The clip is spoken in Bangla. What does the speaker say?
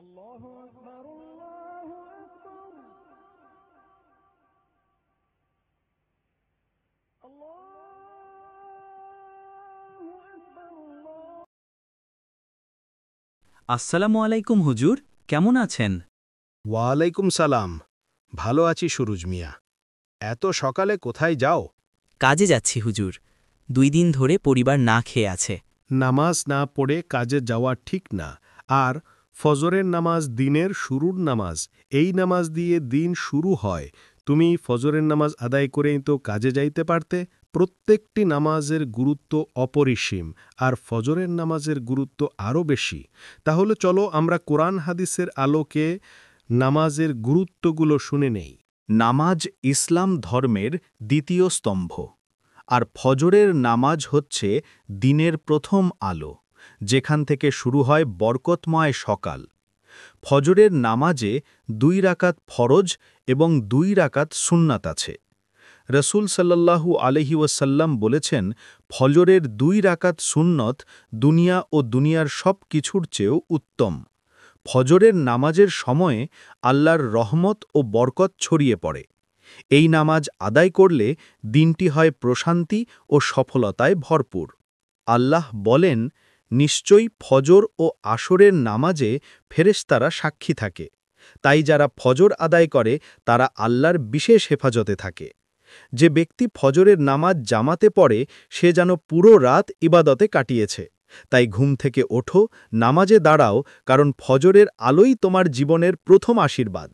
الله أكبر الله أكبر الله أكبر الله। আসসালামু আলাইকুম হুজুর, কেমন আছেন? ওয়ালাইকুম সালাম। ভালো আছি সুরুজ মিয়া। এত সকালে কোথায় যাও? কাজে যাচ্ছি হুজুর। 2 দিন ধরে পরিবার না খেয়ে আছে। নামাজ না পড়ে কাজে যাওয়া ঠিক না। আর ফজরের নামাজ দিনের শুরুর নামাজ। এই নামাজ দিয়ে দিন শুরু হয়। তুমি ফজরের নামাজ আদায় করেই তো কাজে যাইতে পারতে। প্রত্যেকটি নামাজের গুরুত্ব অপরিসীম, আর ফজরের নামাজের গুরুত্ব আরও বেশি। তাহলে চলো আমরা কোরআন হাদিসের আলোকে নামাজের গুরুত্বগুলো শুনে নেই। নামাজ ইসলাম ধর্মের দ্বিতীয় স্তম্ভ, আর ফজরের নামাজ হচ্ছে দিনের প্রথম আলো, যেখান থেকে শুরু হয় বরকতময় সকাল। ফজরের নামাজে 2 রাকাত ফরজ এবং 2 রাকাত সুন্নাত আছে। রসুল সাল্লাল্লাহু আলাইহি ওয়াসাল্লাম বলেছেন, ফজরের 2 রাকাত সুন্নত দুনিয়া ও দুনিয়ার সব কিছুর চেয়েও উত্তম। ফজরের নামাজের সময়ে আল্লাহর রহমত ও বরকত ছড়িয়ে পড়ে। এই নামাজ আদায় করলে দিনটি হয় প্রশান্তি ও সফলতায় ভরপুর। আল্লাহ বলেন, নিশ্চয়ই ফজর ও আসরের নামাজে ফেরেশতারা সাক্ষী থাকে। তাই যারা ফজর আদায় করে তারা আল্লাহর বিশেষ হেফাজতে থাকে। যে ব্যক্তি ফজরের নামাজ জামাতে পড়ে সে যেন পুরো রাত ইবাদতে কাটিয়েছে। তাই ঘুম থেকে ওঠো, নামাজে দাঁড়াও, কারণ ফজরের আলোই তোমার জীবনের প্রথম আশীর্বাদ।